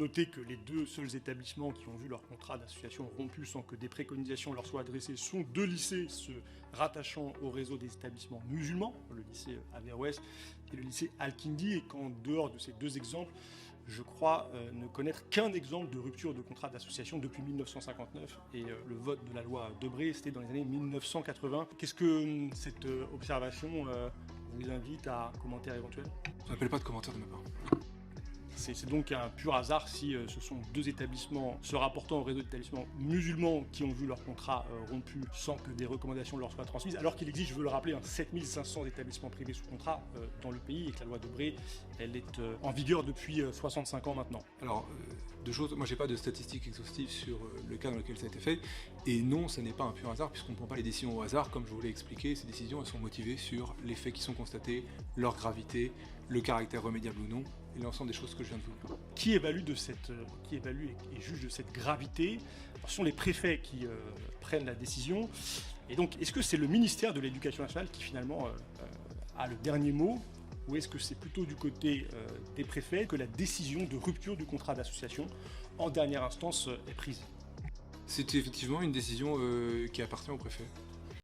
noter que les deux seuls établissements qui ont vu leur contrat d'association rompu sans que des préconisations leur soient adressées sont deux lycées se rattachant au réseau des établissements musulmans, le lycée Averroès et le lycée Al-Kindi, et qu'en dehors de ces deux exemples, je crois ne connaître qu'un exemple de rupture de contrat d'association depuis 1959, et le vote de la loi Debré, c'était dans les années 1980. Qu'est-ce que cette observation vous invite à un commentaire éventuel? Je n'appelle pas de commentaire de ma part. C'est donc un pur hasard si ce sont deux établissements se rapportant au réseau d'établissements musulmans qui ont vu leur contrat rompu sans que des recommandations leur soient transmises, alors qu'il existe, je veux le rappeler, 7500 établissements privés sous contrat dans le pays, et que la loi Debré, elle est en vigueur depuis 65 ans maintenant. Alors, deux choses, moi j'ai pas de statistiques exhaustives sur le cas dans lequel ça a été fait, et non, ça n'est pas un pur hasard, puisqu'on ne prend pas les décisions au hasard, comme je vous l'ai expliqué, ces décisions elles sont motivées sur les faits qui sont constatés, leur gravité, le caractère remédiable ou non, et l'ensemble des choses que je viens de vous dire. Qui évalue et juge de cette gravité? Alors, ce sont les préfets qui prennent la décision, et donc est-ce que c'est le ministère de l'Éducation nationale qui finalement a le dernier mot, ou est-ce que c'est plutôt du côté des préfets que la décision de rupture du contrat d'association en dernière instance est prise? C'est effectivement une décision qui appartient au préfet.